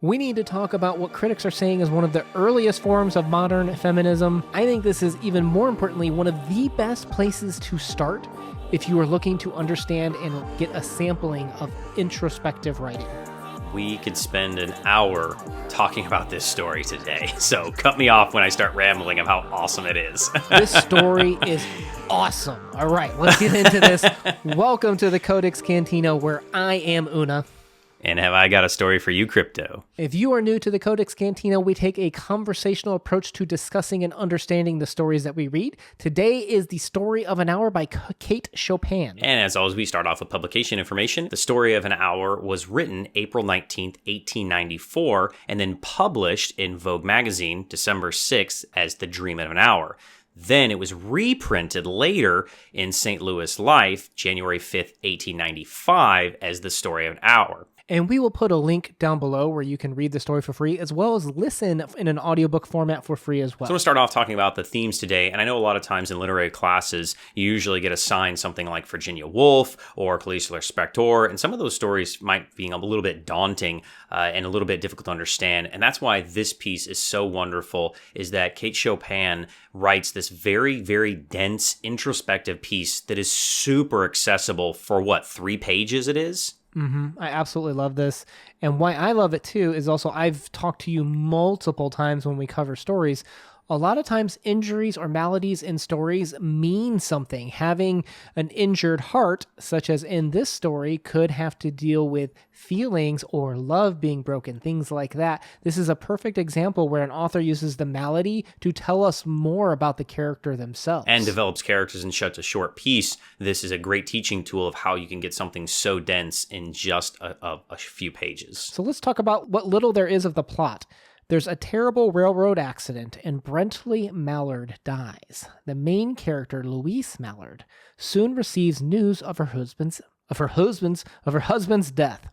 We need to talk about what critics are saying is one of the earliest forms of modern feminism. I think this is even more importantly one of the best places to start if you are looking to understand and get a sampling of introspective writing. We could spend an hour talking about this story today, so cut me off when I start rambling of how awesome it is. This story is awesome. All right, let's get into this. Welcome to the CodeX Cantina, where I am Una. And have I got a story for you, Crypto? If you are new to the CodeX Cantina, we take a conversational approach to discussing and understanding the stories that we read. Today is The Story of an Hour by Kate Chopin. And as always, we start off with publication information. The Story of an Hour was written April 19th, 1894, and then published in Vogue magazine December 6th as The Dream of an Hour. Then it was reprinted later in St. Louis Life, January 5th, 1895, as The Story of an Hour. And we will put a link down below where you can read the story for free, as well as listen in an audiobook format for free as well. So we'll start off talking about the themes today. And I know a lot of times in literary classes, you usually get assigned something like Virginia Woolf or Clarice Lispector. And some of those stories might be a little bit daunting and a little bit difficult to understand. And that's why this piece is so wonderful, is that Kate Chopin writes this very, very dense, introspective piece that is super accessible for 3 pages it is? I absolutely love this. And why I love it too is also I've talked to you multiple times when we cover stories. A lot of times injuries or maladies in stories mean something. Having an injured heart, such as in this story, could have to deal with feelings or love being broken, things like that. This is a perfect example where an author uses the malady to tell us more about the character themselves. And develops characters in such a short piece. This is a great teaching tool of how you can get something so dense in just a few pages. So let's talk about what little there is of the plot. There's a terrible railroad accident and Brentley Mallard dies. The main character, Louise Mallard, soon receives news of her husband's death.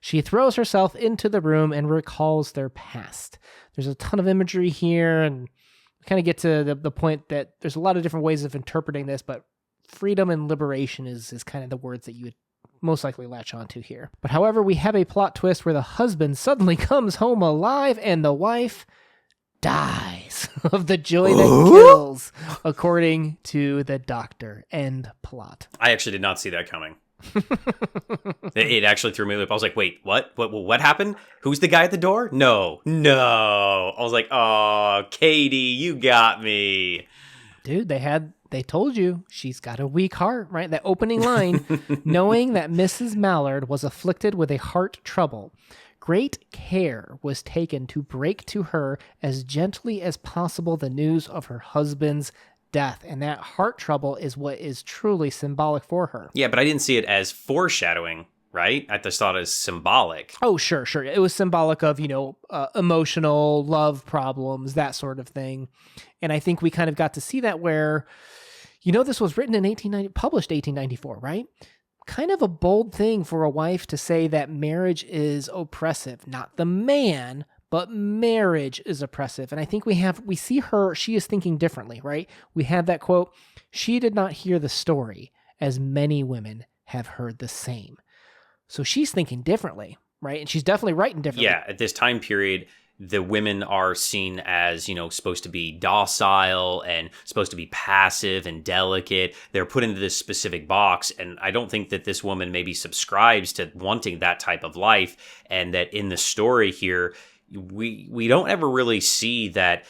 She throws herself into the room and recalls their past. There's a ton of imagery here, and we kind of get to the point that there's a lot of different ways of interpreting this, but freedom and liberation is kind of the words that you would most likely latch onto here. But however, we have a plot twist where the husband suddenly comes home alive and the wife dies of the joy that kills, according to the doctor. End plot. I actually did not see that coming. It actually threw me a loop. I was like, wait, what happened? Who's the guy at the door? No. I was like, oh, Katie, you got me. Dude, they told you she's got a weak heart, right? That opening line, knowing that Mrs. Mallard was afflicted with a heart trouble, great care was taken to break to her as gently as possible the news of her husband's death. And that heart trouble is what is truly symbolic for her. Yeah, but I didn't see it as foreshadowing, right? I just thought it was symbolic. Oh, sure. It was symbolic of, emotional love problems, that sort of thing. And I think we kind of got to see that where, this was written in published 1894, right? Kind of a bold thing for a wife to say that marriage is oppressive. Not the man, but marriage is oppressive. And I think we see her, she is thinking differently, right? We have that quote, "She did not hear the story, as many women have heard the same." So she's thinking differently, right? And she's definitely writing differently. Yeah, at this time period, the women are seen as, supposed to be docile and supposed to be passive and delicate. They're put into this specific box. And I don't think that this woman maybe subscribes to wanting that type of life. And that in the story here, we don't ever really see that,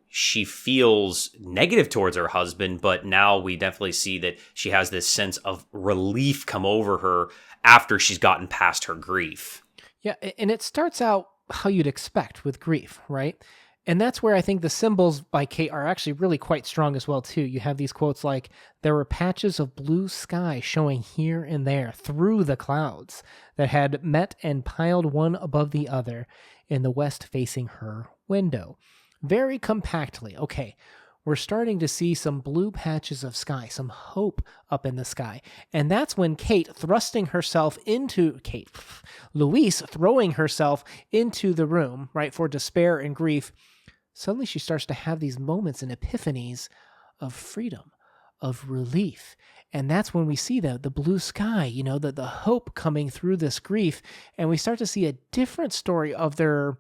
she feels negative towards her husband. But now we definitely see that she has this sense of relief come over her after she's gotten past her grief. Yeah, and it starts out how you'd expect with grief, right? And that's where I think the symbols by Kate are actually really quite strong as well, too. You have these quotes like, "There were patches of blue sky showing here and there through the clouds that had met and piled one above the other in the west facing her window." Very compactly. Okay, we're starting to see some blue patches of sky, some hope up in the sky. And that's when Louise throwing herself into the room, right, for despair and grief, suddenly she starts to have these moments and epiphanies of freedom, of relief. And that's when we see the blue sky, the hope coming through this grief. And we start to see a different story of their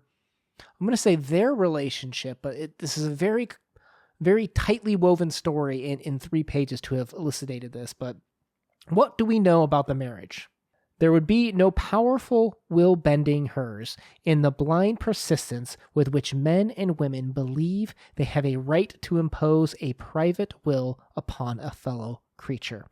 relationship. But this is a very, very tightly woven story in 3 pages to have elucidated this. But what do we know about the marriage? There would be no powerful will bending hers in the blind persistence with which men and women believe they have a right to impose a private will upon a fellow creature.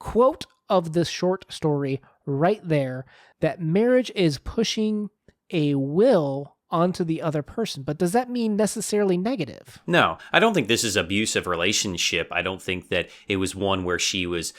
Quote of this short story right there, that marriage is pushing a will onto the other person. But does that mean necessarily negative? No, I don't think this is abusive relationship. I don't think that it was one where she was,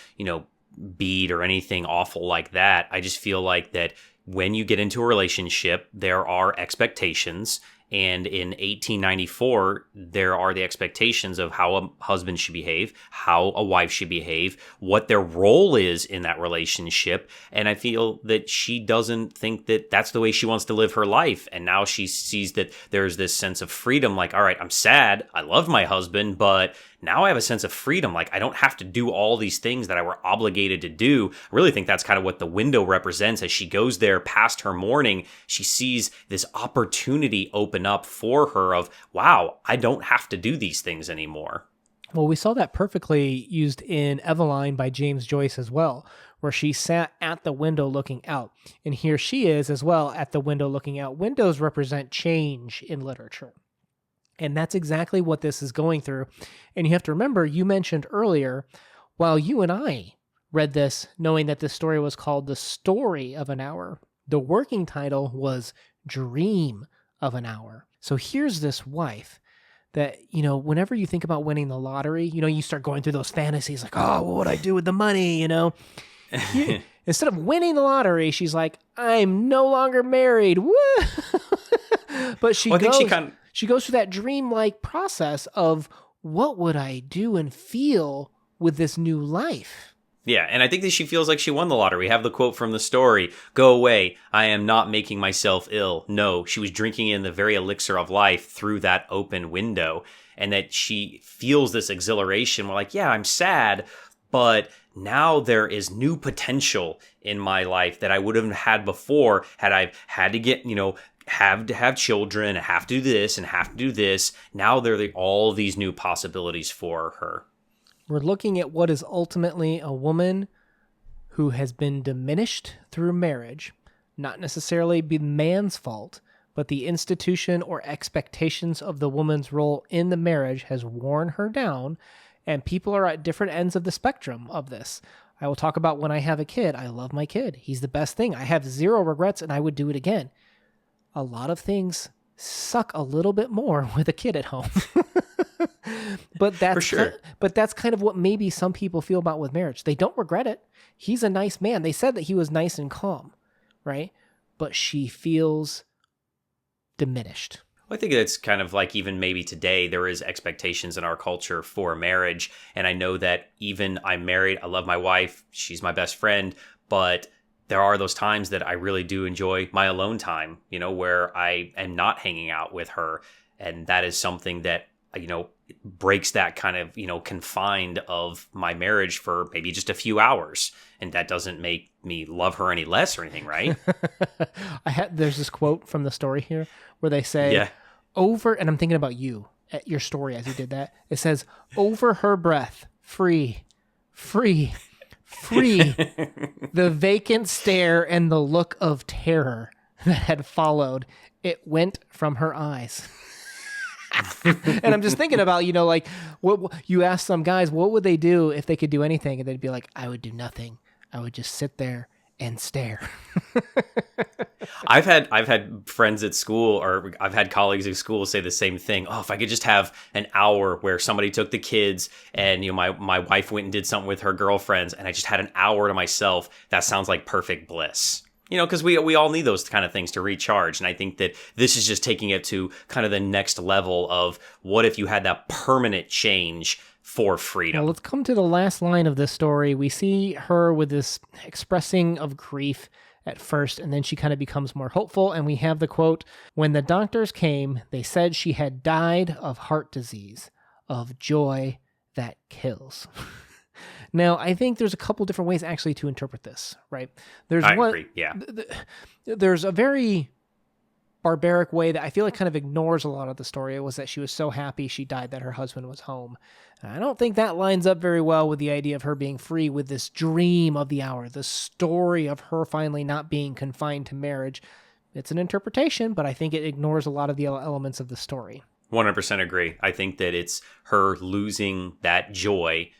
beat or anything awful like that. I just feel like that when you get into a relationship, there are expectations. And in 1894, there are the expectations of how a husband should behave, how a wife should behave, what their role is in that relationship. And I feel that she doesn't think that that's the way she wants to live her life. And now she sees that there's this sense of freedom, like, all right, I'm sad, I love my husband, but now I have a sense of freedom. Like, I don't have to do all these things that I were obligated to do. I really think that's kind of what the window represents. As she goes there past her mourning, she sees this opportunity open up for her of, wow, I don't have to do these things anymore. Well, we saw that perfectly used in Eveline by James Joyce as well, where she sat at the window looking out. And here she is as well at the window looking out. Windows represent change in literature. And that's exactly what this is going through. And you have to remember, you mentioned earlier, while you and I read this knowing that this story was called The Story of an Hour, the working title was Dream of an Hour. So here's this wife that, whenever you think about winning the lottery, you start going through those fantasies like, oh, what would I do with the money, Instead of winning the lottery, she's like, I'm no longer married. Woo! But she goes through that dreamlike process of, what would I do and feel with this new life? Yeah, and I think that she feels like she won the lottery. We have the quote from the story, "Go away, I am not making myself ill." No, she was drinking in the very elixir of life through that open window, and that she feels this exhilaration. We're like, yeah, I'm sad, but now there is new potential in my life that I would have had before had I had to get, have to have children, have to do this and have to do this. Now there are all these new possibilities for her. We're looking at what is ultimately a woman who has been diminished through marriage, not necessarily the man's fault, but the institution or expectations of the woman's role in the marriage has worn her down, and people are at different ends of the spectrum of this. I will talk about when I have a kid. I love my kid. He's the best thing. I have zero regrets, and I would do it again. A lot of things suck a little bit more with a kid at home. But that's for sure. But that's kind of what maybe some people feel about with marriage. They don't regret it. He's a nice man. They said that he was nice and calm, right? But she feels diminished. I think it's kind of like even maybe today there is expectations in our culture for marriage. And I know that even I'm married, I love my wife, she's my best friend, but there are those times that I really do enjoy my alone time, where I am not hanging out with her. And that is something that, breaks that kind of, confined of my marriage for maybe just a few hours. And that doesn't make me love her any less or anything, right? There's this quote from the story here where they say, and I'm thinking about you at your story as you did that. It says, over her breath, free, free, free, the vacant stare and the look of terror that had followed, it went from her eyes. And I'm just thinking about, what you ask some guys, what would they do if they could do anything? And they'd be like, I would do nothing. I would just sit there and stare. I've had friends at school, or I've had colleagues at school say the same thing. Oh, if I could just have an hour where somebody took the kids and, my wife went and did something with her girlfriends and I just had an hour to myself, that sounds like perfect bliss. Because we all need those kind of things to recharge. And I think that this is just taking it to kind of the next level of what if you had that permanent change for freedom. Well, let's come to the last line of this story. We see her with this expressing of grief at first, and then she kind of becomes more hopeful. And we have the quote, "When the doctors came, they said she had died of heart disease, of joy that kills." Now, I think there's a couple different ways actually to interpret this, right? I agree, yeah. There's a very barbaric way that I feel like kind of ignores a lot of the story. It was that she was so happy she died that her husband was home. And I don't think that lines up very well with the idea of her being free with this dream of the hour, the story of her finally not being confined to marriage. It's an interpretation, but I think it ignores a lot of the elements of the story. 100% agree. I think that it's her losing that joy,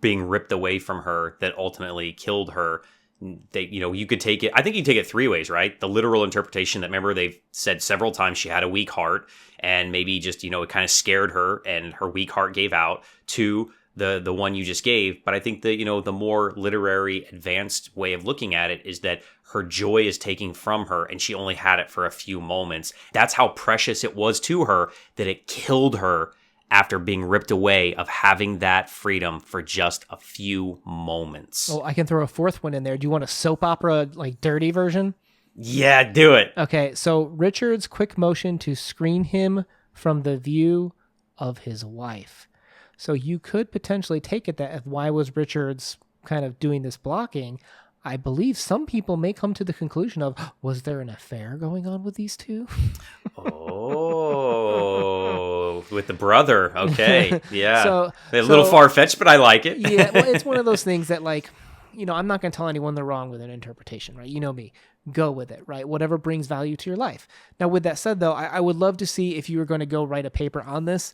being ripped away from her, that ultimately killed her. You could take it, I think you take it three ways, right? The literal interpretation that, remember, they've said several times she had a weak heart, and maybe just, it kind of scared her and her weak heart gave out, to the one you just gave. But I think that, the more literary advanced way of looking at it is that her joy is taking from her and she only had it for a few moments. That's how precious it was to her that it killed her after being ripped away of having that freedom for just a few moments. Well, I can throw a fourth one in there. Do you want a soap opera, like dirty version? Yeah, do it. Okay, so Richard's quick motion to screen him from the view of his wife. So you could potentially take it that why was Richards kind of doing this blocking? I believe some people may come to the conclusion of, was there an affair going on with these two? Oh, with the brother. Okay. Yeah. So a little far-fetched, but I like it. Yeah, well, it's one of those things that, like, I'm not going to tell anyone they're wrong with an interpretation, right? You know me. Go with it, right? Whatever brings value to your life. Now, with that said, though, I would love to see, if you were going to go write a paper on this,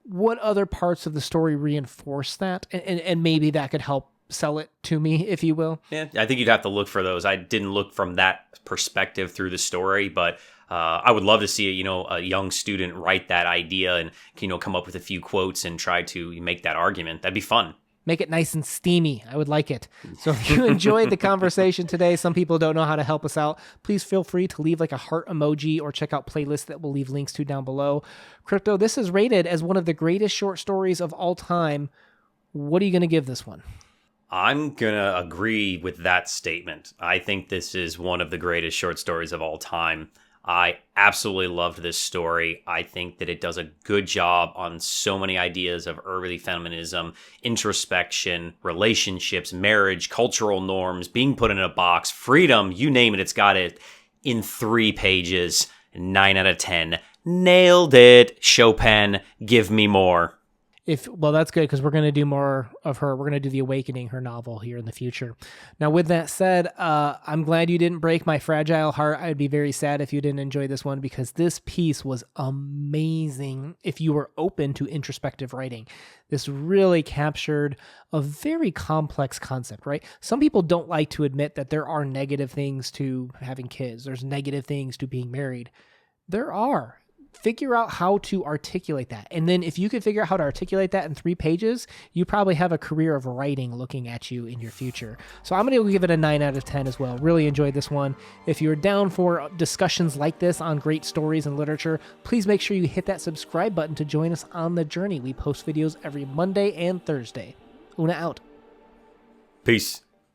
what other parts of the story reinforce that? And maybe that could help sell it to me, if you will. Yeah, I think you'd have to look for those. I didn't look from that perspective through the story, but I would love to see a young student write that idea and come up with a few quotes and try to make that argument. That'd be fun. Make it nice and steamy. I would like it. So if you enjoyed the conversation today, some people don't know how to help us out, please feel free to leave like a heart emoji or check out playlists that we'll leave links to down below. Crypto, this is rated as one of the greatest short stories of all time. What are you going to give this one? I'm going to agree with that statement. I think this is one of the greatest short stories of all time. I absolutely loved this story. I think that it does a good job on so many ideas of early feminism, introspection, relationships, marriage, cultural norms, being put in a box, freedom, you name it, it's got it in 3 pages. 9 out of 10. Nailed it. Chopin, give me more. Well, that's good, because we're going to do more of her. We're going to do the Awakening, her novel, here in the future. Now, with that said, I'm glad you didn't break my fragile heart. I'd be very sad if you didn't enjoy this one, because this piece was amazing if you were open to introspective writing. This really captured a very complex concept, right? Some people don't like to admit that there are negative things to having kids. There's negative things to being married. There are. Figure out how to articulate that. And then if you could figure out how to articulate that in 3 pages, you probably have a career of writing looking at you in your future. So I'm going to give it a 9 out of 10 as well. Really enjoyed this one. If you're down for discussions like this on great stories and literature, please make sure you hit that subscribe button to join us on the journey. We post videos every Monday and Thursday. Una out. Peace.